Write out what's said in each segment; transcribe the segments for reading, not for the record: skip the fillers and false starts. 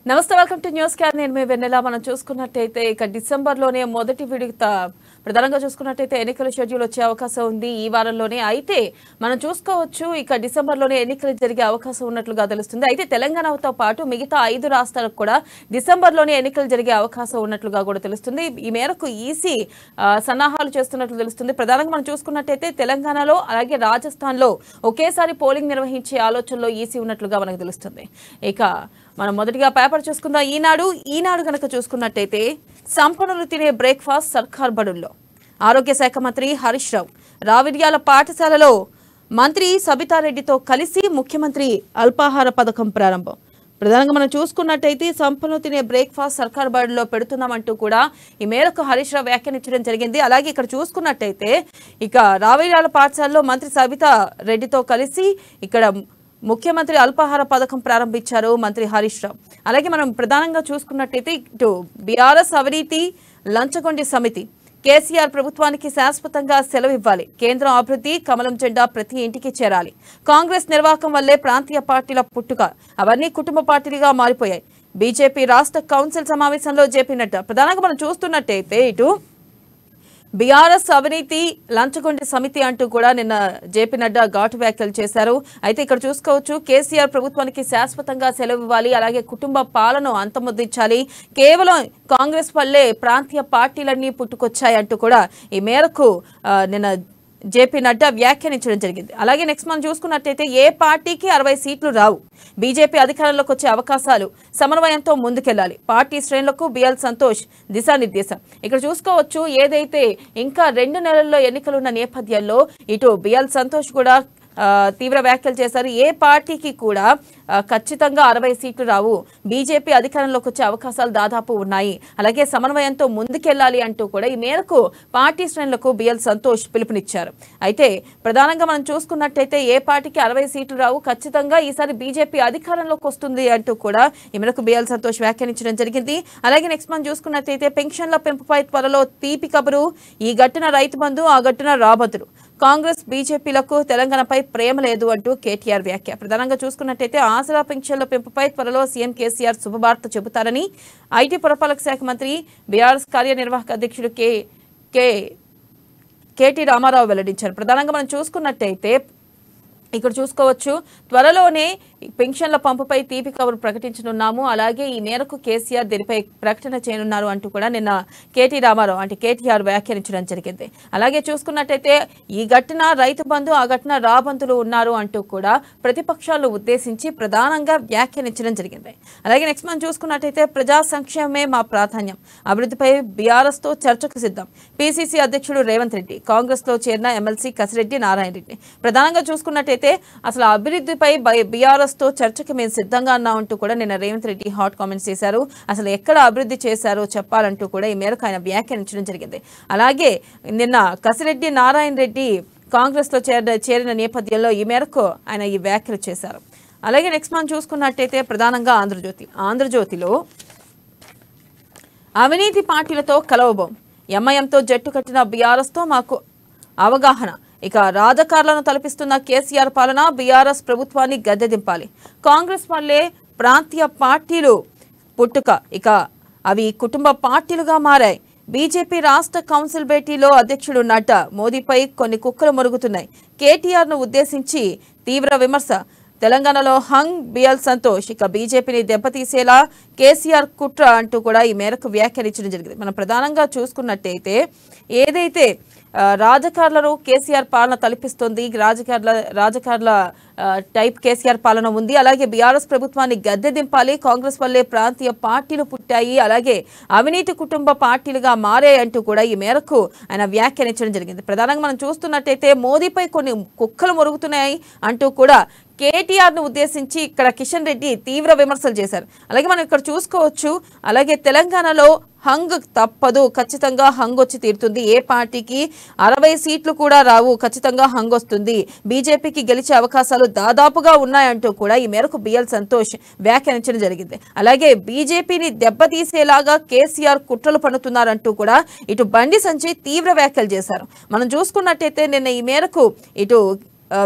నమస్తే welcome to news క్యార్ నేను మీ వెన్నెల మనం చూసుకున్నట్టయితే ఇక డిసెంబర్లోనే మొదటి విడత ప్రధానంగా చూసుకున్నట్టయితే ఎన్నికల షెడ్యూల్ వచ్చే అవకాశం ఉంది ఈ వారంలోనే అయితే మనం చూసుకోవచ్చు ఇక డిసెంబర్లోనే ఎన్నికలు జరిగే అవకాశం ఉన్నట్లుగా తెలుస్తుంది అయితే తెలంగాణతో పాటు మిగతా 5 రాష్ట్రాలకు కూడా డిసెంబర్లోనే ఎన్నికలు జరిగే అవకాశం ఉన్నట్లుగా కూడా తెలుస్తుంది ఈ మేరకు ఈసీ సన్నాహాలు చేస్తున్నట్లు తెలుస్తుంది ప్రధానంగా మనం చూసుకున్నట్టయితే తెలంగాణలో అలాగే రాజస్థాన్లో ఒకేసారి పోలింగ్ నిర్వహించే ఆలోచనలో ఈసీ ఉన్నట్లుగా మనకు తెలుస్తుంది ఇక మనం మొదటిగా పేపర్ చూసుకుందాం ఈనాడు గనక చూసుకున్నట్టయితే సంపన్నులు తినే బ్రేక్ఫాస్ట్ సర్కార్ బడుల్లో ఆరోగ్య శాఖ మంత్రి హరీష్ రావు రావిర్యాల పాఠశాలలో మంత్రి సబితారెడ్డితో కలిసి ముఖ్యమంత్రి అల్పాహార పథకం ప్రారంభం ప్రధానంగా మనం చూసుకున్నట్టయితే సంపన్నులు తినే బ్రేక్ఫాస్ట్ సర్కార్ బడుల్లో పెడుతున్నామంటూ కూడా ఈ మేరకు హరీష్ రావు వ్యాఖ్యానించడం జరిగింది అలాగే ఇక్కడ చూసుకున్నట్టయితే ఇక రావిర్యాల పాఠశాలలో మంత్రి సబితారెడ్డితో కలిసి ఇక్కడ ముఖ్యమంత్రి అల్పాహార పథకం ప్రారంభించారు మంత్రి హరీష్ రావు అలాగే మనం ప్రధానంగా చూసుకున్నట్టయితే ఇటు బీఆర్ఎస్ అవినీతి లంచగొండి సమితి కేసీఆర్ ప్రభుత్వానికి శాశ్వతంగా సెలవు ఇవ్వాలి కేంద్రం అభివృద్ధి కమలం జెండా ప్రతి ఇంటికి చేరాలి కాంగ్రెస్ నిర్వాహకం వల్లే ప్రాంతీయ పార్టీల పుట్టుక అవన్నీ కుటుంబ పార్టీలుగా మారిపోయాయి బీజేపీ రాష్ట్ర కౌన్సిల్ సమావేశంలో జేపీ నడ్డా ప్రధానంగా మనం చూస్తున్నట్టయితే ఇటు బీఆర్ఎస్ అవినీతి లంచగొండి సమితి అంటూ కూడా నిన్న జేపీ నడ్డా ఘాటు వ్యాఖ్యలు చేశారు అయితే ఇక్కడ చూసుకోవచ్చు కేసీఆర్ ప్రభుత్వానికి శాశ్వతంగా సెలవు ఇవ్వాలి అలాగే కుటుంబ పాలన అంతమొద్దించాలి కేవలం కాంగ్రెస్ వల్లే ప్రాంతీయ పార్టీలన్నీ పుట్టుకొచ్చాయి అంటూ కూడా ఈ మేరకు నిన్న జేపీ నడ్డా వ్యాఖ్యానించడం జరిగింది అలాగే నెక్స్ట్ మనం చూసుకున్నట్టయితే ఏ పార్టీకి 60 సీట్లు రావు బీజేపీ అధికారంలోకి వచ్చే అవకాశాలు సమన్వయంతో ముందుకెళ్లాలి పార్టీ శ్రేణులకు బిఎల్ సంతోష్ దిశానిర్దేశం ఇక్కడ చూసుకోవచ్చు ఏదైతే ఇంకా 2 నెలల్లో ఎన్నికలున్న నేపథ్యంలో ఇటు బిఎల్ సంతోష్ కూడా తీవ్ర వ్యాఖ్యలు చేశారు ఏ పార్టీకి కూడా ఖచ్చితంగా 60 సీట్లు రావు బీజేపీ అధికారంలోకి వచ్చే అవకాశాలు దాదాపు ఉన్నాయి అలాగే సమన్వయంతో ముందుకెళ్లాలి అంటూ కూడా ఈ మేరకు పార్టీ శ్రేణులకు బిఎల్ సంతోష్ పిలుపునిచ్చారు అయితే ప్రధానంగా మనం చూసుకున్నట్టయితే ఏ పార్టీకి 60 సీట్లు రావు ఖచ్చితంగా ఈసారి బీజేపీ అధికారంలోకి వస్తుంది అంటూ కూడా ఈ మేరకు బిఎల్ సంతోష్ వ్యాఖ్యానించడం జరిగింది అలాగే నెక్స్ట్ మనం చూసుకున్నట్టయితే పెన్షన్ల పెంపుపై త్వరలో తీపి కబురు ఈ గట్టున రైతు బంధు ఆ గట్టున రాబతులు కాంగ్రెస్ బీజేపీలకు తెలంగాణపై ప్రేమ లేదు అంటూ కేటీఆర్ వ్యాఖ్య ప్రధానంగా చూసుకున్నట్టయితే ఆసరా పెన్షన్ల పెంపుపై త్వరలో సీఎం కేసీఆర్ శుభవార్త చెబుతారని ఐటీ పురపాలక శాఖ మంత్రి బీఆర్ఎస్ కార్యనిర్వాహక అధ్యక్షుడు కేటీ రామారావు వెల్లడించారు ప్రధానంగా మనం చూసుకున్నట్టయితే ఇక్కడ చూసుకోవచ్చు త్వరలోనే పెన్షన్ల పంపుపై తీపి కబురు ప్రకటించనున్నాము అలాగే ఈ మేరకు కేసీఆర్ దీనిపై ప్రకటన చేయనున్నారు అంటూ కూడా నిన్న కేటీ రామారావు అంటే కేటీఆర్ వ్యాఖ్యానించడం జరిగింది అలాగే చూసుకున్నట్టయితే ఈ ఘటన రైతు బంధు ఆ ఘటన రాబంతులు ఉన్నారు అంటూ కూడా ప్రతిపక్షాలను ఉద్దేశించి ప్రధానంగా వ్యాఖ్యానించడం జరిగింది అలాగే నెక్స్ట్ మనం చూసుకున్నట్టయితే ప్రజా సంక్షేమమే మా ప్రాధాన్యం అభివృద్ధిపై బీఆర్ఎస్ తో చర్చకు సిద్ధం పీసీసీ అధ్యక్షుడు రేవంత్ రెడ్డి కాంగ్రెస్ లో చేరిన ఎమ్మెల్సీ కసిరెడ్డి నారాయణ రెడ్డి ప్రధానంగా చూసుకున్నట్టయితే అసలు అభివృద్ధిపై బీఆర్ఎస్ తో చర్చకు మేము సిద్ధంగా ఉన్నామంటూ కూడా నిన్న రేవంత్ రెడ్డి హాట్ కామెంట్స్ చేశారు అసలు ఎక్కడ అభివృద్ధి చేశారో చెప్పాలంటూ కూడా ఈ మేరకు ఆయన వ్యాఖ్యానించడం జరిగింది అలాగే నిన్న కసిరెడ్డి నారాయణ రెడ్డి కాంగ్రెస్ లో చేరిన నేపథ్యంలో ఈ మేరకు ఆయన ఈ వ్యాఖ్యలు చేశారు అలాగే నెక్స్ట్ మనం చూసుకున్నట్టయితే ప్రధానంగా ఆంధ్రజ్యోతిలో అవినీతి పార్టీలతో కలవబోం ఎంఐఎంతో జట్టు కట్టిన బీఆర్ఎస్ తో మాకు అవగాహన ఇక రాజకారులను తలపిస్తున్న కేసీఆర్ పాలన బీఆర్ఎస్ ప్రభుత్వాన్ని గద్దెదింపాలి కాంగ్రెస్ వల్లే ప్రాంతీయ పార్టీలు పుట్టుక ఇక అవి కుటుంబ పార్టీలుగా మారాయి బీజేపీ రాష్ట్ర కౌన్సిల్ భేటీలో అధ్యక్షుడు నడ్డా మోదీపై కొన్ని కుక్కలు మొరుగుతున్నాయి కేటీఆర్ ను ఉద్దేశించి తీవ్ర విమర్శ తెలంగాణలో హంగ్ బిఎల్ సంతోష్ ఇక బీజేపీని దెబ్బతీసేలా కేసీఆర్ కుట్ర అంటూ కూడా ఈ మేరకు వ్యాఖ్యానించడం జరిగింది మనం ప్రధానంగా చూసుకున్నట్టయితే ఏదైతే రాజకారులను కేసీఆర్ పాలన తలపిస్తుంది రాజకారుల టైప్ కేసీఆర్ పాలన ఉంది అలాగే బీఆర్ఎస్ ప్రభుత్వాన్ని గద్దె దింపాలి కాంగ్రెస్ వల్లే ప్రాంతీయ పార్టీలు పుట్టాయి అలాగే అవినీతి కుటుంబ పార్టీలుగా మారాయి అంటూ కూడా ఈ మేరకు ఆయన వ్యాఖ్యానించడం జరిగింది ప్రధానంగా మనం చూస్తున్నట్టయితే మోదీపై కొన్ని కుక్కలు మొరుగుతున్నాయి అంటూ కూడా కేటీఆర్ ను ఉద్దేశించి ఇక్కడ కిషన్ రెడ్డి తీవ్ర విమర్శలు చేశారు అలాగే మనం ఇక్కడ చూసుకోవచ్చు అలాగే తెలంగాణలో హంగ్ తప్పదు ఖచ్చితంగా హంగ్ వచ్చి తీరుతుంది ఏ పార్టీకి 60 సీట్లు కూడా రావు ఖచ్చితంగా హంగ్ వస్తుంది బీజేపీకి గెలిచే అవకాశాలు దాదాపుగా ఉన్నాయంటూ కూడా ఈ మేరకు బిఎల్ సంతోష్ వ్యాఖ్యానించడం జరిగింది అలాగే బీజేపీని దెబ్బతీసేలాగా కేసీఆర్ కుట్రలు పన్నుతున్నారంటూ కూడా ఇటు బండి సంజయ్ తీవ్ర వ్యాఖ్యలు చేశారు మనం చూసుకున్నట్టయితే నిన్న ఈ మేరకు ఇటు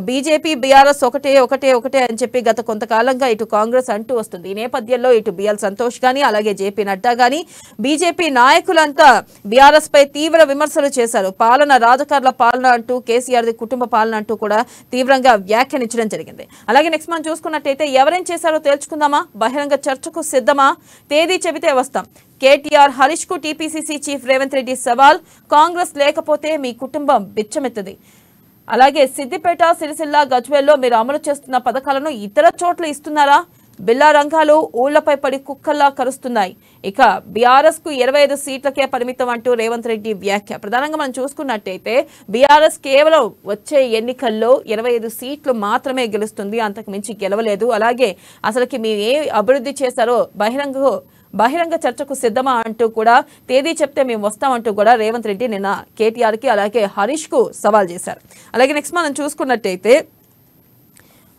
బీజేపీ బీఆర్ఎస్ ఒకటే ఒకటే ఒకటే అని చెప్పి గత కొంతకాలంగా ఇటు కాంగ్రెస్ అంటూ వస్తుంది. ఈ నేపథ్యంలో ఇటు బిఎల్ సంతోష్ గానీ అలాగే జేపీ నడ్డా గానీ బీజేపీ నాయకులంతా బీఆర్ఎస్ పై తీవ్ర విమర్శలు చేశారు. పాలన రాజకారుల పాలన అంటూ, కేసీఆర్ది కుటుంబ పాలన అంటూ కూడా తీవ్రంగా వ్యాఖ్యానించడం జరిగింది. అలాగే నెక్స్ట్ మనం చూసుకున్నట్టయితే ఎవరేం చేశారో తేల్చుకుందామా? బహిరంగ చర్చకు సిద్ధమా? తేదీ చెబితే వస్తాం. కేటీఆర్ హరీష్ కు టీపీసీసీ చీఫ్ రేవంత్ రెడ్డి సవాల్. కాంగ్రెస్ లేకపోతే మీ కుటుంబం బిచ్చమెత్తది. అలాగే సిద్దిపేట, సిరిసిల్ల, గజ్వేల్లో మీరు అమలు చేస్తున్న పథకాలను ఇతర చోట్ల ఇస్తున్నారా? బిల్లా రంగాలు ఊళ్లపై పడి కుక్కల్లా కరుస్తున్నాయి. ఇక బీఆర్ఎస్ కు 25 సీట్లకే పరిమితం అంటూ రేవంత్ రెడ్డి వ్యాఖ్య. ప్రధానంగా మనం చూసుకున్నట్టయితే బీఆర్ఎస్ కేవలం వచ్చే ఎన్నికల్లో 25 సీట్లు మాత్రమే గెలుస్తుంది, అంతకు మించి గెలవలేదు. అలాగే అసలుకి మీరు ఏ అభివృద్ధి చేశారో బహిరంగ చర్చకు సిద్ధమా అంటూ కూడా తేదీ చెప్తే మేము వస్తామంటూ కూడా రేవంత్ రెడ్డి నిన్న కేటీఆర్ కి అలాగే హరీష్ కు సవాల్ చేశారు. అలాగే నెక్స్ట్ మనం చూసుకున్నట్టయితే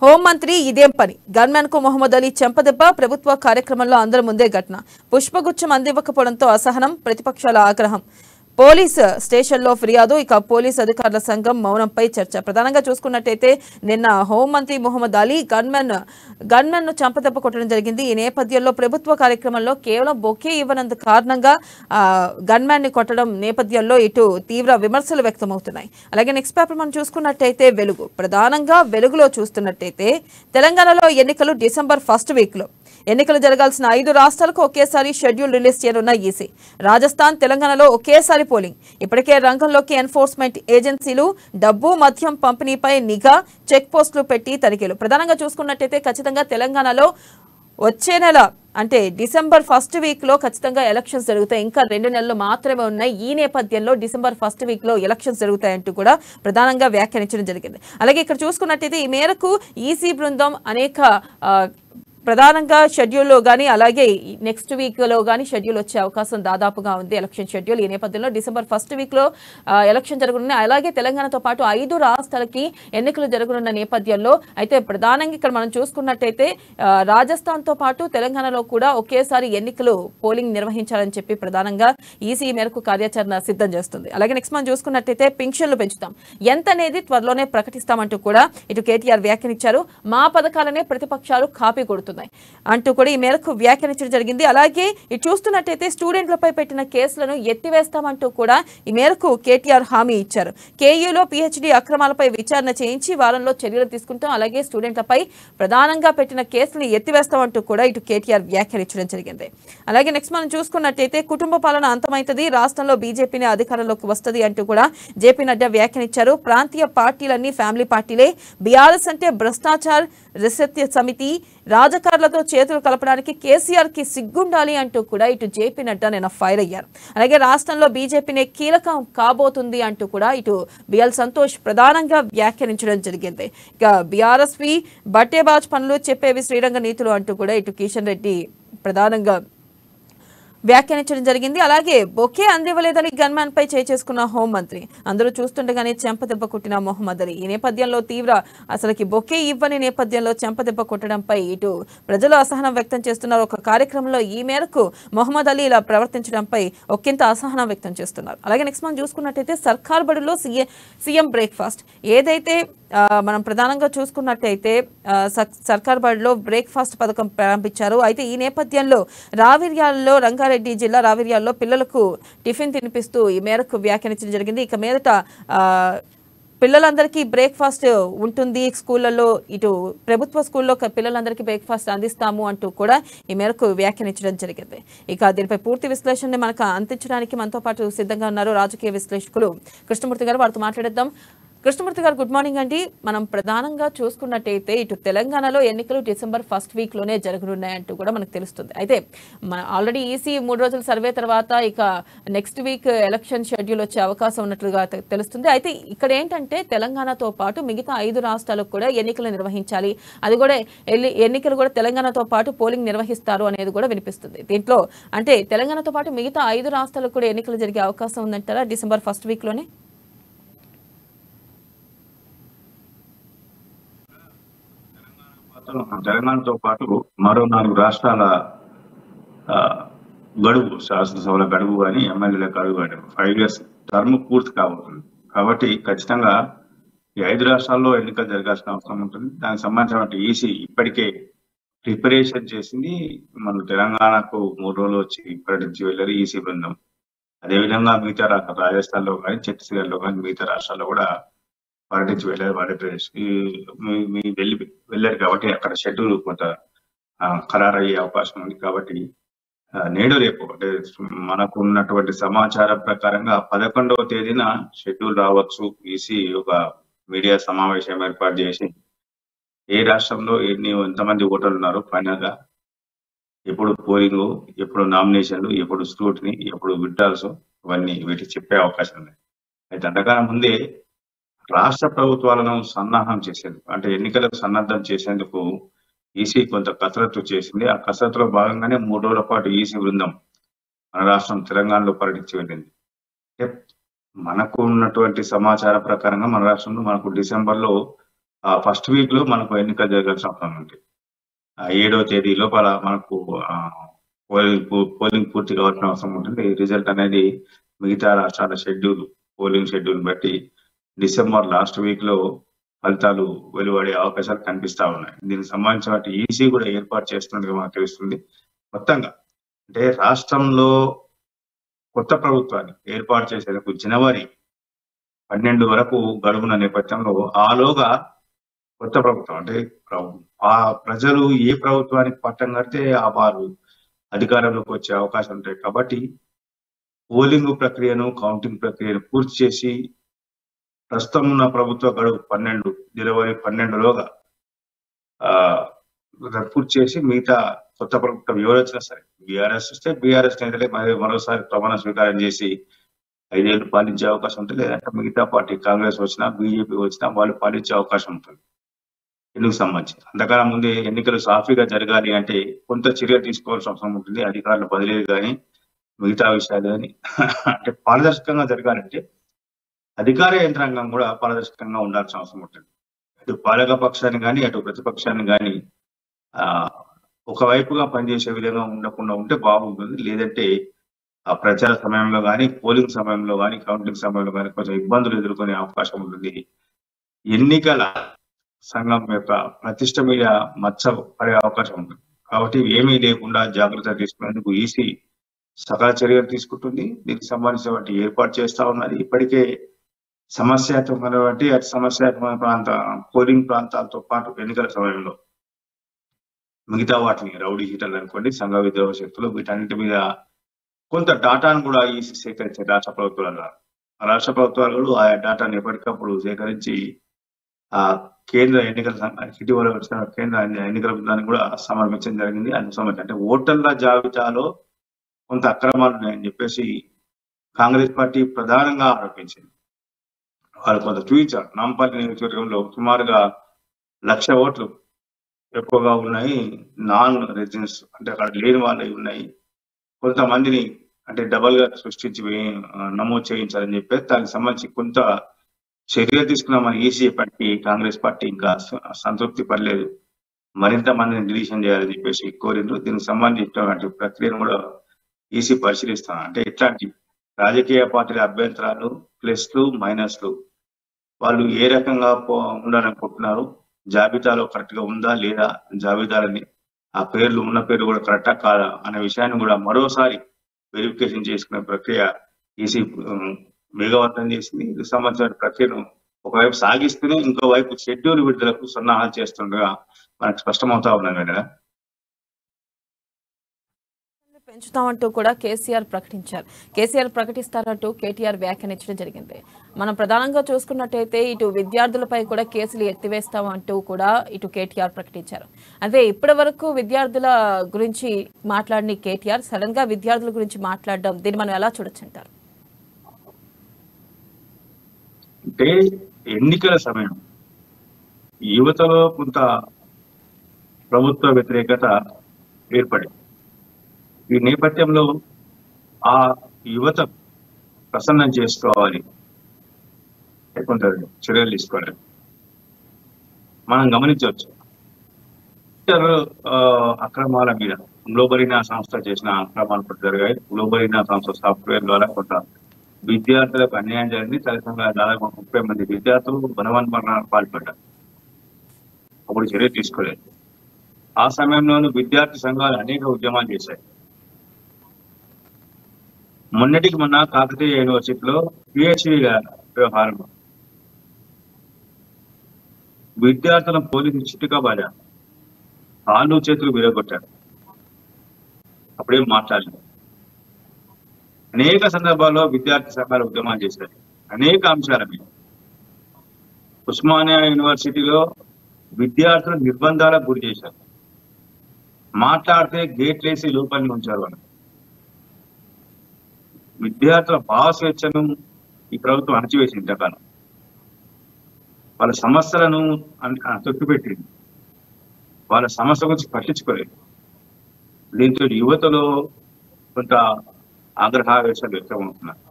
హోంమంత్రి ఇదేం పని, గన్మెన్ కు మొహమ్మద్ అలీ చెంపదెబ్బ. ప్రభుత్వ కార్యక్రమంలో అందరి ముందే ఘటన. పుష్పగుచ్చం అందివ్వకపోవడంతో అసహనం, ప్రతిపక్షాల ఆగ్రహం. పోలీస్ స్టేషన్లో ఫిర్యాదు. ఇక పోలీస్ అధికారుల సంఘం మౌనంపై చర్చ. ప్రధానంగా చూసుకున్నట్టయితే నిన్న హోంమంత్రి మొహమ్మద్ అలీ గన్మెన్ ను చంపదెబ్బ కొట్టడం జరిగింది. ఈ నేపథ్యంలో ప్రభుత్వ కార్యక్రమంలో కేవలం బొకే ఇవ్వనందు కారణంగా గన్మెన్ ని కొట్టడం నేపథ్యంలో ఇటు తీవ్ర విమర్శలు వ్యక్తమవుతున్నాయి. అలాగే నెక్స్ట్ పేపర్ మనం చూసుకున్నట్టయితే వెలుగు. ప్రధానంగా వెలుగులో చూస్తున్నట్టయితే తెలంగాణలో ఎన్నికలు డిసెంబర్ 1st వీక్ లో. ఎన్నికలు జరగాల్సిన 5 రాష్ట్రాలకు ఒకేసారి షెడ్యూల్ రిలీజ్ చేయనున్న ఈసీ. రాజస్థాన్, తెలంగాణలో ఒకేసారి పోలింగ్. ఇప్పటికే రంగంలోకి ఎన్ఫోర్స్మెంట్ ఏజెన్సీలు. డబ్బు, మద్యం పంపిణీపై నిఘా, చెక్ పోస్టులు పెట్టి తనిఖీలు. ప్రధానంగా చూసుకున్నట్టయితే ఖచ్చితంగా తెలంగాణలో వచ్చే నెల అంటే డిసెంబర్ 1st వీక్ లో ఖచ్చితంగా ఎలక్షన్స్ జరుగుతాయి. ఇంకా 2 నెలలు మాత్రమే ఉన్నాయి. ఈ నేపథ్యంలో డిసెంబర్ 1st వీక్ లో ఎలక్షన్స్ జరుగుతాయంటూ కూడా ప్రధానంగా వ్యాఖ్యానించడం జరిగింది. అలాగే ఇక్కడ చూసుకున్నట్టయితే ఈ మేరకు ఈసీ బృందం అనేక ప్రధానంగా షెడ్యూల్లో కానీ అలాగే నెక్స్ట్ వీక్లో కానీ షెడ్యూల్ వచ్చే అవకాశం దాదాపుగా ఉంది, ఎలక్షన్ షెడ్యూల్. ఈ నేపథ్యంలో డిసెంబర్ 1st వీక్లో ఎలక్షన్ జరగనున్నాయి. అలాగే తెలంగాణతో పాటు 5 రాష్ట్రాలకి ఎన్నికలు జరగనున్న నేపథ్యంలో అయితే ప్రధానంగా ఇక్కడ మనం చూసుకున్నట్టయితే రాజస్థాన్తో పాటు తెలంగాణలో కూడా ఒకేసారి ఎన్నికలు పోలింగ్ నిర్వహించాలని చెప్పి ప్రధానంగా ఈసీ మేరకు కార్యాచరణ సిద్ధం చేస్తుంది. అలాగే నెక్స్ట్ మనం చూసుకున్నట్టయితే పింఛన్లు పెంచుతాం, ఎంత అనేది త్వరలోనే ప్రకటిస్తామంటూ కూడా ఇటు కేటీఆర్ వ్యాఖ్యానించారు. మా పథకాలనే ప్రతిపక్షాలు కాపీ కొడుతున్నాయి అంటూ కూడా ఈ మేరకు వ్యాఖ్యానించడం జరిగింది. అలాగే ఇది చూస్తున్నట్టయితే స్టూడెంట్లపై పెట్టిన కేసులను ఎత్తివేస్తామంటూ కూడా ఈ మేరకు కేటీఆర్ హామీ ఇచ్చారు. కేయూలో పీహెచ్డీ అక్రమాలపై విచారణ చేయించి వారంలో చర్యలు తీసుకుంటాం. అలాగే స్టూడెంట్లపై ప్రధానంగా పెట్టిన కేసులను ఎత్తివేస్తామంటూ కూడా ఇటు కేటీఆర్ వ్యాఖ్యానించడం జరిగింది. అలాగే నెక్స్ట్ మనం చూసుకున్నట్టయితే కుటుంబ పాలన అంతమైతుంది, రాష్ట్రంలో బీజేపీని అధికారంలోకి వస్తుంది అంటూ కూడా జేపీ నడ్డా వ్యాఖ్యానించారు. ప్రాంతీయ పార్టీలన్నీ ఫ్యామిలీ పార్టీలే, బీఆర్ఎస్ అంటే భ్రష్టాచార్ రిసెత్య సమితి, రాజకారులతో చేతులు కలపడానికి కేసీఆర్ కి సిగ్గుండాలి అంటూ కూడా ఇటు జేపీ నడ్డా నిన్న ఫైర్ అయ్యారు. అలాగే రాష్ట్రంలో బీజేపీనే కీలకం కాబోతుంది అంటూ కూడా ఇటు బిఎల్ సంతోష్ ప్రధానంగా వ్యాఖ్యానించడం జరిగింది. ఇక బీఆర్ఎస్వి బట్టేబాజ్ పనులు, చెప్పేవి శ్రీరంగ నీతులు అంటూ కూడా ఇటు కిషన్ రెడ్డి ప్రధానంగా వ్యాఖ్యానించడం జరిగింది. అలాగే బొకే అందివ్వలేదని గన్మ్యాన్ పై చేసుకున్న హోంమంత్రి. అందరూ చూస్తుండగానే చెంపదెబ్బ కొట్టిన మొహమ్మద్ అలీ. ఈ నేపథ్యంలో తీవ్ర అసలుకి బొకే ఇవ్వని నేపథ్యంలో చెంపదెబ్బ కొట్టడంపై ఇటు ప్రజలు అసహనం వ్యక్తం చేస్తున్నారు. ఒక కార్యక్రమంలో ఈ మేరకు మొహమ్మద్ అలీ ఇలా ప్రవర్తించడంపై ఒకంత అసహనం వ్యక్తం చేస్తున్నారు. అలాగే నెక్స్ట్ మనం చూసుకున్నట్టయితే సర్కార్ బడుల్లో సీఎం బ్రేక్ఫాస్ట్. ఏదైతే మనం ప్రధానంగా చూసుకున్నట్టయితే సర్కార్ బడిలో బ్రేక్ఫాస్ట్ పథకం ప్రారంభించారు. అయితే ఈ నేపథ్యంలో రావిర్యాలలో రంగారెడ్డి జిల్లా రావిర్యాలలో పిల్లలకు టిఫిన్ తినిపిస్తూ ఈ మేరకు వ్యాఖ్యానించడం జరిగింది. ఇక మీదట పిల్లలందరికీ బ్రేక్ఫాస్ట్ ఉంటుంది స్కూళ్లలో, ఇటు ప్రభుత్వ స్కూల్లో పిల్లలందరికీ బ్రేక్ఫాస్ట్ అందిస్తాము అంటూ కూడా ఈ మేరకు వ్యాఖ్యానించడం జరిగింది. ఇక దీనిపై పూర్తి విశ్లేషణ మనకు అందించడానికి మనతో పాటు సిద్ధంగా ఉన్నారు రాజకీయ విశ్లేషకులు కృష్ణమూర్తి గారు. వారితో మాట్లాడేద్దాం. కృష్ణమూర్తి గారు, గుడ్ మార్నింగ్ అండి. మనం ప్రధానంగా చూసుకున్నట్టయితే ఇటు తెలంగాణలో ఎన్నికలు డిసెంబర్ 1st వీక్ లోనే జరగనున్నాయంటూ కూడా మనకు తెలుస్తుంది. అయితే మన ఆల్రెడీ ఈసీ 3 రోజుల సర్వే తర్వాత ఇక నెక్స్ట్ వీక్ ఎలక్షన్ షెడ్యూల్ వచ్చే అవకాశం ఉన్నట్లుగా తెలుస్తుంది. అయితే ఇక్కడ ఏంటంటే తెలంగాణతో పాటు మిగతా 5 రాష్ట్రాలకు కూడా ఎన్నికలు నిర్వహించాలి, అది కూడా ఎన్నికలు కూడా తెలంగాణతో పాటు పోలింగ్ నిర్వహిస్తారు అనేది కూడా వినిపిస్తుంది. దీంట్లో అంటే తెలంగాణతో పాటు మిగతా 5 రాష్ట్రాలకు కూడా ఎన్నికలు జరిగే అవకాశం ఉందంటారా డిసెంబర్ 1st వీక్ లోనే? తెలంగాణతో పాటు మరో 4 రాష్ట్రాల గడువు, శాసనసభల గడువు కానీ ఎమ్మెల్యేల గడువు కానీ 5 years టర్మ్ పూర్తి కాబోతుంది. కాబట్టి ఖచ్చితంగా ఈ 5 రాష్ట్రాల్లో ఎన్నికలు జరగాల్సిన అవసరం ఉంటుంది. దానికి సంబంధించిన ఈసీ ఇప్పటికే ప్రిపరేషన్ చేసింది. మన తెలంగాణకు 3 రోజులు వచ్చి పర్యటించి వెళ్ళారు ఈసీ బృందం. అదేవిధంగా మిగతా రాజస్థాన్లో కానీ ఛత్తీస్గఢ్లో కానీ మిగతా రాష్ట్రాల్లో కూడా పర్యటించి వెళ్ళారు. ఆంధ్రప్రదేశ్ వెళ్ళారు కాబట్టి అక్కడ షెడ్యూల్ కొంత ఖరారయ్యే అవకాశం ఉంది. కాబట్టి నేడు రేపు అంటే మనకు ఉన్నటువంటి సమాచారం ప్రకారంగా 11వ తేదీన షెడ్యూల్ రావచ్చు. ఈసీ ఒక మీడియా సమావేశం ఏర్పాటు చేసి ఏ రాష్ట్రంలో ఎంతమంది ఓటర్లు ఉన్నారు, ఫైనల్ గా ఎప్పుడు పోలింగ్, ఎప్పుడు నామినేషన్లు, ఎప్పుడు స్క్రూటినీ, ఎప్పుడు విత్డ్రాల్స్, ఇవన్నీ వీటికి చెప్పే అవకాశం ఉంది. అయితే అంతకన్నా ముందే రాష్ట్ర ప్రభుత్వాలను సన్నాహం చేసేందుకు అంటే ఎన్నికలకు సన్నద్ధం చేసేందుకు ఈసీ కొంత కసరత్తు చేసింది. ఆ కసరత్తులో భాగంగానే 3 రోజుల పాటు ఈసీ బృందం మన రాష్ట్రం తెలంగాణలో పర్యటించి వెళ్ళింది. మనకు ఉన్నటువంటి సమాచారం ప్రకారంగా మన రాష్ట్రంలో మనకు డిసెంబర్లో ఫస్ట్ వీక్ లో మనకు ఎన్నికలు జరగాల్సిన అవసరం ఉంది. 7వ తేదీ లోపల మనకు పోలింగ్ పూర్తి కావాల్సిన అవసరం ఉంటుంది. రిజల్ట్ అనేది మిగతా రాష్ట్రాల పోలింగ్ షెడ్యూల్ బట్టి డిసెంబర్ లాస్ట్ వీక్ లో ఫలితాలు వెలువడే అవకాశాలు కనిపిస్తా ఉన్నాయి. దీనికి సంబంధించిన ఈసీ కూడా ఏర్పాటు చేస్తున్నట్టుగా మనకు తెలుస్తుంది. మొత్తంగా అంటే రాష్ట్రంలో కొత్త ప్రభుత్వాన్ని ఏర్పాటు చేసేందుకు జనవరి 12 వరకు గడువున నేపథ్యంలో ఆలోగా కొత్త ప్రభుత్వం అంటే ఆ ప్రజలు ఏ ప్రభుత్వానికి పట్టం కడితే ఆ వారు అధికారంలోకి వచ్చే అవకాశం ఉంటాయి. కాబట్టి పోలింగ్ ప్రక్రియను, కౌంటింగ్ ప్రక్రియను పూర్తి చేసి ప్రస్తుతం ఉన్న ప్రభుత్వ గడువు జనవరి 12లోగా పూర్తి చేసి మిగతా కొత్త ప్రభుత్వం ఎవరు వచ్చినా సరే బీఆర్ఎస్ వస్తే బీఆర్ఎస్ నేతలే మరోసారి ప్రమాణ స్వీకారం చేసి 5 ఏళ్ళు పాలించే అవకాశం ఉంటుంది. లేదంటే మిగతా పార్టీ కాంగ్రెస్ వచ్చినా బీజేపీ వచ్చినా వాళ్ళు పాలించే అవకాశం ఉంటుంది. ఎందుకు సంబంధించి అంతకన్నా ముందే ఎన్నికలు సాఫీగా జరగాలి అంటే కొంత చర్య తీసుకోవాల్సిన అవసరం ఉంటుంది. అధికారులు బదిలీలు కానీ మిగతా విషయాలు కానీ అంటే పారదర్శకంగా జరగాలంటే అధికార యంత్రాంగం కూడా పారదర్శకంగా ఉండాల్సిన అవసరం ఉంటుంది. అటు పాలక పక్షాన్ని కానీ అటు ప్రతిపక్షాన్ని కానీ ఒకవైపుగా పనిచేసే విధంగా ఉండకుండా ఉంటే బాగుంటుంది. లేదంటే ఆ ప్రచార సమయంలో కానీ పోలింగ్ సమయంలో కానీ కౌంటింగ్ సమయంలో కానీ కొంచెం ఇబ్బందులు ఎదుర్కొనే అవకాశం ఉంటుంది. ఎన్నికల సంఘం యొక్క ప్రతిష్ట మీద మచ్చ పడే అవకాశం ఉంటుంది. కాబట్టి ఏమీ లేకుండా జాగ్రత్త తీసుకునేందుకు ఈసీ సకల చర్యలు తీసుకుంటుంది. దీనికి సంబంధించిన ఏర్పాటు చేస్తా ఉన్నది. ఇప్పటికే సమస్యాత్మకమైనటువంటి అతి సమస్యాత్మక పోలింగ్ ప్రాంతాలతో పాటు ఎన్నికల సమయంలో మిగతా వాటిని రౌడీ హీటర్లు అనుకోండి, సంఘ విద్రోహ శక్తులు, వీటన్నిటి మీద కొంత డాటాను కూడా ఈసీ సేకరించే రాష్ట్ర ప్రభుత్వాలు కూడా ఆయా డాటాను ఎప్పటికప్పుడు సేకరించి ఆ కేంద్ర ఎన్నికల సంఘానికి ఇటీవల వచ్చిన కేంద్ర ఎన్నికల బృందానికి కూడా సమర్పించడం జరిగింది. అందుకు సంబంధించి అంటే ఓటర్ల జాబితాలో కొంత అక్రమాలు ఉన్నాయని చెప్పేసి కాంగ్రెస్ పార్టీ ప్రధానంగా ఆరోపించింది. వాళ్ళు కొంత చూపించారు. నాంపల్లి నియోజకవర్గంలో సుమారుగా 1,00,000 ఓట్లు ఎక్కువగా ఉన్నాయి, నాన్ రెసిడెన్స్ అంటే అక్కడ లేని వాళ్ళవి ఉన్నాయి, కొంతమందిని అంటే డబల్ గా సృష్టించి నమోదు చేయించాలని చెప్పేసి దానికి సంబంధించి కొంత చర్యలు తీసుకున్నామని ఈసీ పార్టీ కాంగ్రెస్ పార్టీ ఇంకా సంతృప్తి పడలేదు, మరింత మందిని డిలీషన్ చేయాలని చెప్పేసి కోరిండ్రు. దీనికి సంబంధించినటువంటి ప్రక్రియను కూడా ఈసీ పరిశీలిస్తాను. అంటే ఇట్లాంటి రాజకీయ పార్టీల అభ్యంతరాలు ప్లస్లు మైనస్లు వాళ్ళు ఏ రకంగా ఉండాలనుకుంటున్నారు, జాబితాలో కరెక్ట్ గా ఉందా లేదా, జాబితాలని ఆ పేర్లు ఉన్న పేర్లు కూడా కరెక్టా కాదా అనే విషయాన్ని కూడా మరోసారి వెరిఫికేషన్ చేసుకునే ప్రక్రియ ఈసీ వేగవంతం చేసింది. దీనికి సంబంధించిన ప్రక్రియను ఒకవైపు సాగిస్తూనే ఇంకోవైపు షెడ్యూల్ విడుదలకు సన్నాహాలు చేస్తుండగా మనకు స్పష్టమవుతా ఉన్నది కదా. పెంచుతామంటూ కూడా కేసీఆర్ ప్రకటించారు. కేసీఆర్ ప్రకటిస్తారంటూ కేటీఆర్ వ్యాఖ్యానించడం జరిగింది. మనం ప్రధానంగా చూసుకున్నట్టయితే ఇటు విద్యార్థులపై కూడా కేసులు ఎత్తివేస్తామంటూ కూడా ఇటు కేటీఆర్ ప్రకటించారు. అదే ఇప్పటి వరకు విద్యార్థుల గురించి మాట్లాడిన కేటీఆర్ సడన్ గా విద్యార్థుల గురించి మాట్లాడడం, దీన్ని మనం ఎలా చూడొచ్చు అంటారు? అంటే ఎన్నికల సమయం యువతలో కొంత ప్రభుత్వ వ్యతిరేకత ఏర్పడింది. ఈ నేపథ్యంలో ఆ యువత ప్రసన్నం చేసుకోవాలి, కొంత చర్యలు తీసుకోవాలి. మనం గమనించవచ్చు అక్రమాల మీద గ్లోబరీనా సంస్థ చేసిన అక్రమాలు కూడా జరిగాయి. గ్లోబరీనా సంస్థ సాఫ్ట్వేర్ ద్వారా కొంత విద్యార్థులకు అన్యాయం జరిగింది. తల్లిదండ్రుల దాదాపు 30 మంది విద్యార్థులు వనవన్మరణాలకు పాల్పడ్డారు. అప్పుడు చర్య తీసుకోలేదు. ఆ సమయంలోనూ విద్యార్థి సంఘాలు అనేక ఉద్యమాలు చేశాయి. మొన్నటికి మొన్న కాకతీయ యూనివర్సిటీలో పిహెచ్డి వ్యవహారం విద్యార్థులను పోలీసులు చిట్టుకబాదారు, కాళ్ళు చేతులు విరగొట్టారు. అప్పుడేం మాట్లాడలేదు. అనేక సందర్భాల్లో విద్యార్థి సంఘాలు ఉద్యమాలు చేశారు అనేక అంశాల మీద. ఉస్మానియా యూనివర్సిటీలో విద్యార్థులు నిర్బంధాలకు గురి చేశారు. మాట్లాడితే గేట్లేసి లోపలిని ఉంచారు వాళ్ళు. విద్యార్థుల భావస్వేచ్ఛను ఈ ప్రభుత్వం అణచివేసింది. ఇంతకాలం వాళ్ళ సమస్యలను తొక్కిపెట్టింది. వాళ్ళ సమస్య గురించి పట్టించుకోలేదు. దీంతో యువతలో కొంత ఆగ్రహావేశాలు వ్యక్తమవుతున్నారు.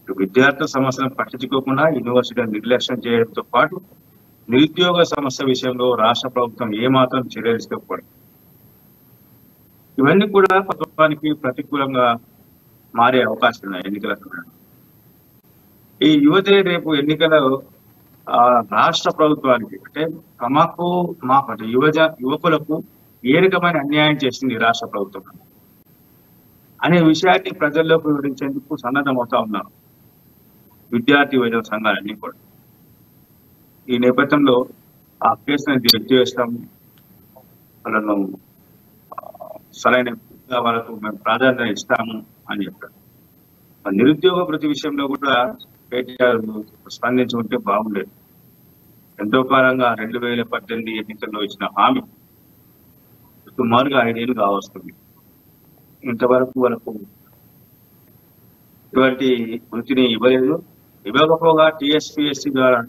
విద్యార్థుల సమస్యలను పట్టించుకోకుండా యూనివర్సిటీ నిర్లక్ష్యం చేయడంతో పాటు నిరుద్యోగ సమస్య విషయంలో రాష్ట్ర ప్రభుత్వం ఏమాత్రం చర్యలు తీసుకోకపోవడం, ఇవన్నీ కూడా ప్రభుత్వానికి ప్రతికూలంగా మారే అవకాశం ఉన్నాయి ఎన్నికల సమయంలో. ఈ యువతే రేపు ఎన్నికల రాష్ట్ర ప్రభుత్వానికి అంటే తమకు అంటే యువకులకు ఏ రకమైన అన్యాయం చేసింది రాష్ట్ర ప్రభుత్వం అనే విషయాన్ని ప్రజల్లోకి వివరించేందుకు సన్నద్ధమవుతా ఉన్నారు విద్యార్థి యువజన సంఘాలన్నీ కూడా. ఈ నేపథ్యంలో ఆ కేసును ఎత్తివేస్తాము, వాళ్ళను సరైన వాళ్ళకు మేము ప్రాధాన్యత ఇస్తాము అని చెప్పారు. నిరుద్యోగ భృతి విషయంలో కూడా కేటీఆర్ స్పందించి ఉంటే బాగుండేది. ఎంతో కాలంగా 2018 ఎన్నికల్లో ఇచ్చిన హామీ సుమారుగా 5 ఏళ్ళు కావస్తుంది. ఇంతవరకు వాళ్ళకు ఇటువంటి వృత్తిని ఇవ్వలేదు. ఇవ్వకపోగా టీఎస్పీఎస్సీ ద్వారా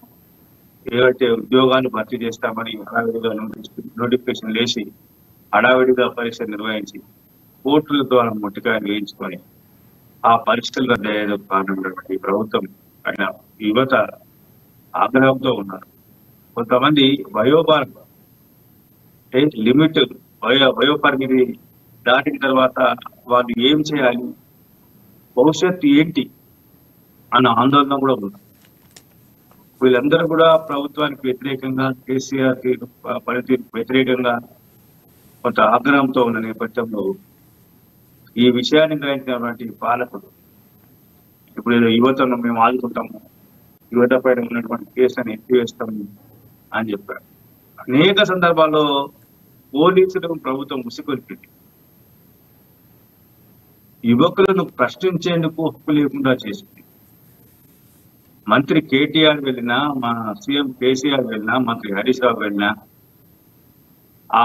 ఏవైతే ఉద్యోగాలు భర్తీ చేస్తామని హడావిడిగా నోటిఫికేషన్ వేసి హడావిడిగా పరీక్ష నిర్వహించి కోర్టుల ద్వారా మొట్టికాయలు వేయించుకొని ఆ పరీక్షలు రద్దయ్యేదో కారణమైనటువంటి ప్రభుత్వం ఆయన యువత ఆగ్రహంతో ఉన్నారు. కొంతమంది వయోభారం లిమిట్ వయోపరిమితి దాటిన తర్వాత వాళ్ళు ఏం చేయాలి, భవిష్యత్తు ఏంటి అన్న ఆందోళన కూడా ఉంది. వీళ్ళందరూ కూడా ప్రభుత్వానికి వ్యతిరేకంగా, కేసీఆర్ పనితీరుకు వ్యతిరేకంగా కొంత ఆగ్రహంతో ఉన్న నేపథ్యంలో ఈ విషయాన్ని గ్రహించినటువంటి పాలకులు ఇప్పుడు ఏదో యువతను మేము ఆదుకుంటాము, యువత పైన ఉన్నటువంటి కేసుని ఎత్తివేస్తాము అని చెప్పారు. అనేక సందర్భాల్లో పోలీసులకు ప్రభుత్వం ముసుగొల్పింది. యువకులను ప్రశ్నించేందుకు హక్కు లేకుండా చేసింది. మంత్రి కేటీఆర్ వెళ్ళినా, మా సీఎం కేసీఆర్ వెళ్ళినా, మంత్రి హరీష్ రావు వెళ్ళినా ఆ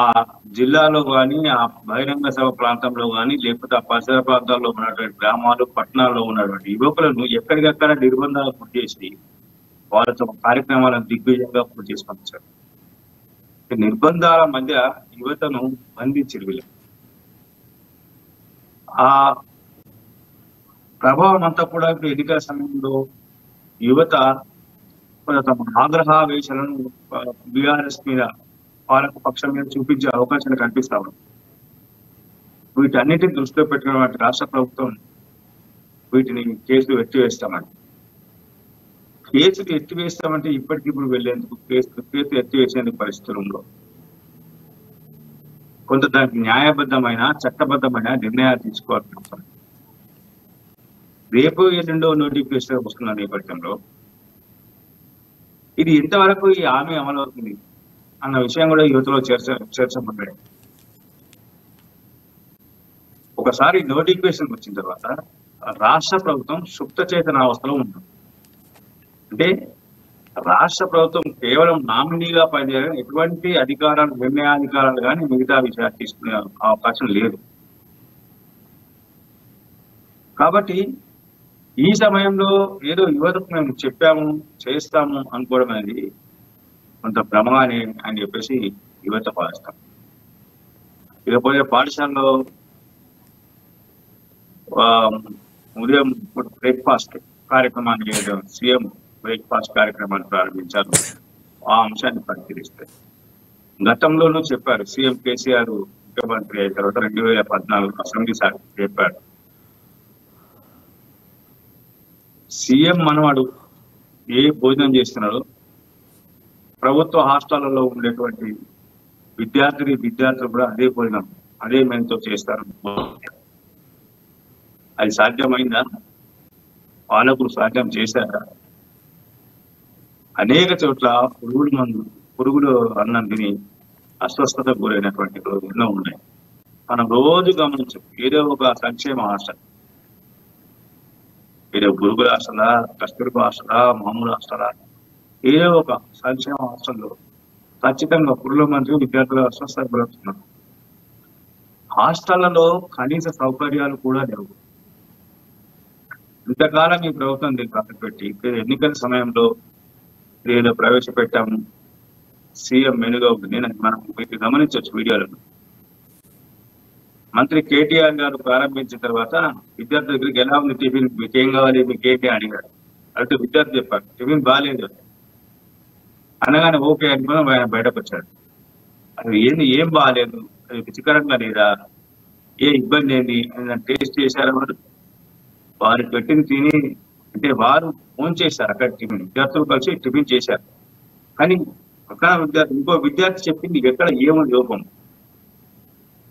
జిల్లాలో కానీ, ఆ బహిరంగ సభ ప్రాంతంలో కానీ, లేకపోతే ఆ పరిసర ప్రాంతాల్లో ఉన్నటువంటి గ్రామాలు, పట్టణాల్లో ఉన్నటువంటి యువకులను ఎక్కడికక్కడ నిర్బంధాలు పూర్తి చేసి వాళ్ళతో కార్యక్రమాలను దిగ్విజయంగా పూర్తి చేసి పంపించారు. నిర్బంధాల మధ్య యువతను బంధించారు వీళ్ళు. ఆ ప్రభావం అంతా కూడా ఇప్పుడు ఎన్నికల సమయంలో యువత తమ ఆగ్రహావేశాలను బీఆర్ఎస్ మీద, పాలక పక్షం మీద చూపించే అవకాశాలు కనిపిస్తా ఉన్నాయి. వీటన్నిటిని దృష్టిలో పెట్టుకున్నటువంటి రాష్ట్ర ప్రభుత్వం వీటిని కేసులు ఎత్తివేస్తామండి. కేసులు ఎత్తివేస్తామంటే ఇప్పటికిప్పుడు వెళ్లేందుకు కేసు ఎత్తివేసేందుకు పరిస్థితులు ఉండవు. కొంత దానికి న్యాయబద్ధమైన, చట్టబద్ధమైన నిర్ణయాలు తీసుకోవాల్సిన అవసరం. రేపు ఎల్లుండో నోటిఫికేషన్ వస్తున్న నేపథ్యంలో ఇది ఎంతవరకు ఈ హామీ అమలు అవుతుంది అన్న విషయం కూడా యువతలో చర్చపడ్డాయి. ఒకసారి నోటిఫికేషన్ వచ్చిన తర్వాత రాష్ట్ర ప్రభుత్వం సుప్త చేతనావస్థలో ఉంటుంది. అంటే రాష్ట్ర ప్రభుత్వం కేవలం నామినీగా పనిచేయడం, ఎటువంటి అధికారాలు, నిర్ణయాధికారాలు కానీ మిగతా విషయాలు తీసుకునే అవకాశం లేదు. కాబట్టి ఈ సమయంలో ఏదో యువతకు మేము చెప్పాము, చేస్తాము అనుకోవడం అనేది కొంత భ్రమ అని చెప్పేసి యువత భావిస్తాం. ఇకపోతే పాఠశాలలో ఉదయం బ్రేక్ఫాస్ట్ కార్యక్రమాన్ని సీఎం బ్రేక్ఫాస్ట్ కార్యక్రమాన్ని ప్రారంభించారు. ఆ అంశాన్ని పరిశీలిస్తే గతంలోనూ చెప్పారు. సీఎం కేసీఆర్ ముఖ్యమంత్రి అయిన తర్వాత 2014 అసెంబ్లీ సార్ చెప్పారు, సీఎం మనవాడు ఏ భోజనం చేస్తున్నాడో ప్రభుత్వ హాస్టళ్లలో ఉండేటువంటి విద్యార్థులు కూడా అదే భోజనం అదే మెనుతో చేస్తారు. అది సాధ్యమైందా? పాలకులు సాధ్యం చేశారా? అనేక చోట్ల పురుగులు అన్నం తిని అస్వస్థత గురైనటువంటి రోజు ఎన్నో ఉన్నాయి. మనం రోజు గమనించు, ఏదో ఒక సంక్షేమ హాస్టల్, ఏదో గురుకుల హాస్టలా, కస్తూర్బా హాస్టలా, మామూలు హాస్టలా, ఏదో ఒక సంక్షేమ హాస్టల్లో ఖచ్చితంగా పురుగుల మంది విద్యార్థులు అస్వస్థత గురవుతున్నారు. హాస్టళ్లలో కనీస సౌకర్యాలు కూడా లేవు. ఇంతకాలం ఈ ప్రభుత్వం దీన్ని పక్కన పెట్టి ఎన్నికల సమయంలో ఏదో ప్రవేశపెట్టాము, సీఎం మెనుగా ఉంది. మనం మీకు గమనించవచ్చు వీడియోలను. మంత్రి కేటీఆర్ గారు ప్రారంభించిన తర్వాత విద్యార్థి దగ్గరికి ఎలా ఉంది టిఫిన్, మీకేం కావాలి, మీకేంటి అడిగారు. అంటే విద్యార్థి చెప్పారు టిఫిన్ బాగాలేదు అనగానే ఓకే అనుకుని ఆయన బయటకు వచ్చాడు. అది ఏం బాగాలేదు, అది రుచికరంగా లేదా, ఏ ఇబ్బంది ఏంది అని టేస్ట్ చేశారు. వారు పెట్టిన తిని అంటే వారు ఫోన్ చేశారు, అక్కడ విద్యార్థులు కలిసి టిఫిన్ చేశారు. కానీ ఇంకో విద్యార్థి చెప్పింది ఎక్కడ ఏముంది లోపం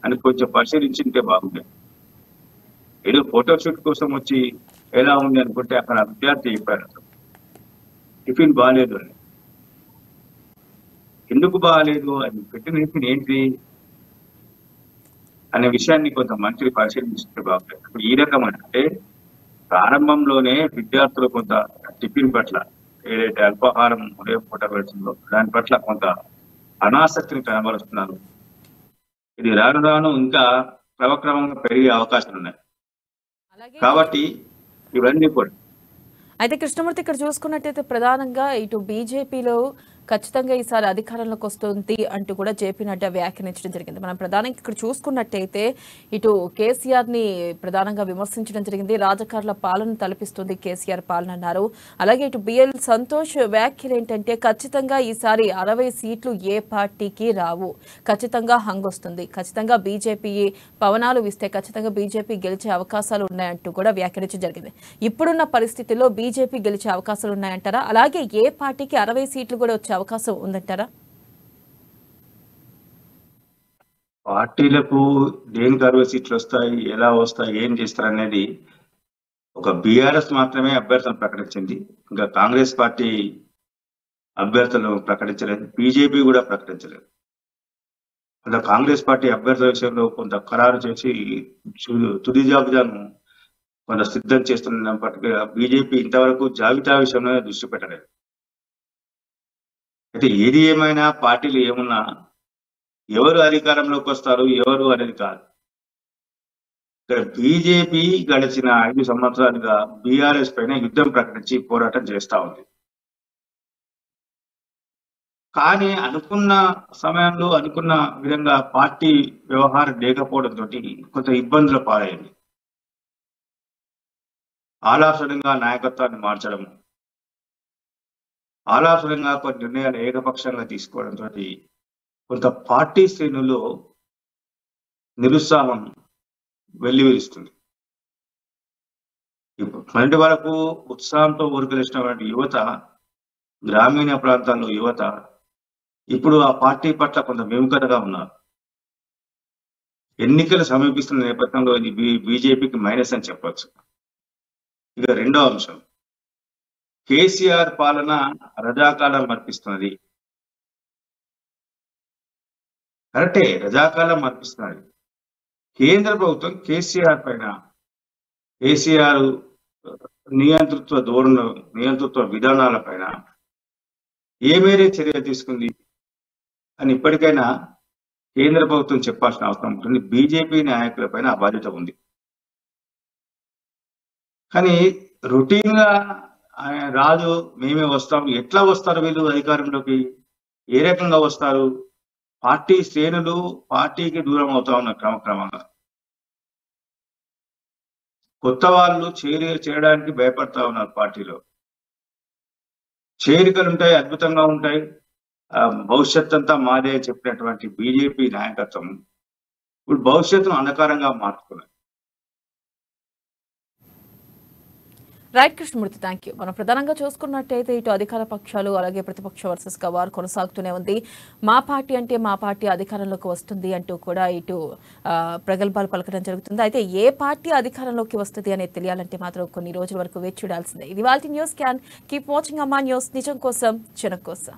అని కొంచెం పరిశీలించింటే బాగుండేది. ఏదో ఫోటోషూట్ కోసం వచ్చి ఎలా ఉంది అనుకుంటే అక్కడ విద్యార్థి చెప్పారు టిఫిన్ బాగాలేదు అని. ఎందుకు బాగాలేదు, అది పెట్టిన టిఫిన్ ఏంటి అనే విషయాన్ని కొంత మంత్రి పరిశీలించుకుంటే బాగుంటుంది. ఇప్పుడు ఈ రకమైన అంటే ప్రారంభంలోనే విద్యార్థులు కొంత టిఫిన్ పట్ల ఏదైతే అల్పాహారం ఉదయం పూట పెడుతుందో దాని పట్ల కొంత అనాసక్తిని కనబరుస్తున్నారు. ఇది రాను రాను ఇంకా క్రమక్రమంగా పెరిగే అవకాశాలు ఉన్నాయి. కాబట్టి ఇవన్నీ కూడా అయితే కృష్ణమూర్తి ఇక్కడ చూసుకున్నట్టయితే ప్రధానంగా ఇటు బీజేపీలో ఖచ్చితంగా ఈసారి అధికారంలోకి వస్తుంది అంటూ కూడా జేపీ నడ్డా వ్యాఖ్యానించడం జరిగింది. మనం ప్రధానంగా ఇక్కడ చూసుకున్నట్టయితే ఇటు కేసీఆర్ ని ప్రధానంగా విమర్శించడం జరిగింది. రాజకారుల పాలన తలపిస్తుంది కేసీఆర్ పాలన అన్నారు. అలాగే ఇటు బిఎల్ సంతోష్ వ్యాఖ్యలు ఏంటంటే ఖచ్చితంగా ఈసారి 60 సీట్లు ఏ పార్టీకి రావు, ఖచ్చితంగా హంగ్ వస్తుంది, ఖచ్చితంగా బీజేపీ పవనాలు ఇస్తే ఖచ్చితంగా బీజేపీ గెలిచే అవకాశాలు ఉన్నాయంటూ కూడా వ్యాఖ్యానించడం జరిగింది. ఇప్పుడున్న పరిస్థితుల్లో బీజేపీ గెలిచే అవకాశాలు ఉన్నాయంటారా? అలాగే ఏ పార్టీకి 60 సీట్లు కూడా వచ్చే అవకాశం ఉందంటారా? పార్టీలకు దేనికి 60 సీట్లు వస్తాయి, ఎలా వస్తాయి, ఏం చేస్తారు అనేది ఒక బీఆర్ఎస్ మాత్రమే అభ్యర్థులను ప్రకటించింది. ఇంకా కాంగ్రెస్ పార్టీ అభ్యర్థులను ప్రకటించలేదు, బీజేపీ కూడా ప్రకటించలేదు. అలా కాంగ్రెస్ పార్టీ అభ్యర్థుల విషయంలో కొంత ఖరారు చేసి తుది జాబితాను కొంత సిద్ధం చేస్తున్నప్పటికీ బీజేపీ ఇంతవరకు జాబితా విషయంలో దృష్టి పెట్టలేదు. అయితే ఏది ఏమైనా పార్టీలు ఏమున్నా ఎవరు అధికారంలోకి వస్తారు ఎవరు అనేది కాదు. ఇక్కడ బీజేపీ గడిచిన 5 సంవత్సరాలుగా బీఆర్ఎస్ పైన యుద్ధం ప్రకటించి పోరాటం చేస్తా ఉంది. కానీ అనుకున్న సమయంలో అనుకున్న విధంగా పార్టీ వ్యవహారం లేకపోవడంతో కొంత ఇబ్బందుల పాలైంది. ఆలాసనంగా నాయకత్వాన్ని మార్చడం, ఆలాసనంగా కొన్ని నిర్ణయాలు ఏకపక్షంగా తీసుకోవడంతో కొంత పార్టీ శ్రేణుల్లో నిరుత్సాహం వెల్లివిరుస్తుంది. మొన్నటి వరకు ఉత్సాహంతో ఊరుకెళ్ళినటువంటి యువత, గ్రామీణ ప్రాంతాల్లో యువత ఇప్పుడు ఆ పార్టీ పట్ల కొంత విముఖతగా ఉన్నారు. ఎన్నికలు సమీపిస్తున్న నేపథ్యంలో ఇది బీజేపీకి మైనస్ అని చెప్పొచ్చు. ఇక రెండో అంశం, కేసీఆర్ పాలన రజాకాలం అర్పిస్తున్నది. కరెక్టే, రజాకాలం అర్పిస్తున్నది. కేంద్ర ప్రభుత్వం కేసీఆర్ పైన, కేసీఆర్ నియంతృత్వ విధానాల పైన ఏ మేరే చర్యలు తీసుకుంది అని ఇప్పటికైనా కేంద్ర ప్రభుత్వం చెప్పాల్సిన అవసరం ఉంటుంది. బీజేపీ నాయకుల పైన ఆ బాధ్యత ఉంది. కానీ రొటీన్ గా రాదు, మేమే వస్తాం, ఎట్లా వస్తారు వీళ్ళు అధికారంలోకి, ఏ రకంగా వస్తారు, పార్టీ శ్రేణులు పార్టీకి దూరం అవుతా ఉన్నారు క్రమక్రమంగా. కొత్త వాళ్ళు చేరడానికి భయపడతా ఉన్నారు. పార్టీలో చేరికలు ఉంటాయి, అద్భుతంగా ఉంటాయి, భవిష్యత్ అంతా మాదే చెప్పినటువంటి బీజేపీ నాయకత్వం ఇప్పుడు భవిష్యత్తును అంధకారంగా మార్చుకున్నారు. Right Krishnamurthy, thank you. మనం ప్రధానంగా చూసుకున్నట్టయితే ఇటు అధికార పక్షాలు అలాగే ప్రతిపక్ష వర్సెస్ గా వారు కొనసాగుతూనే ఉంది. మా పార్టీ అంటే మా పార్టీ అధికారంలోకి వస్తుంది అంటూ కూడా ఇటు ప్రగల్భాలు పలకడం జరుగుతుంది. అయితే ఏ పార్టీ అధికారంలోకి వస్తుంది అనేది తెలియాలంటే మాత్రం కొన్ని రోజుల వరకు వేచి చూడాల్సిందే. ఇది వాళ్ళ న్యూస్ క్యాన్. కీప్ వాచింగ్ అమ్మా న్యూస్, నిజం కోసం జనం కోసం.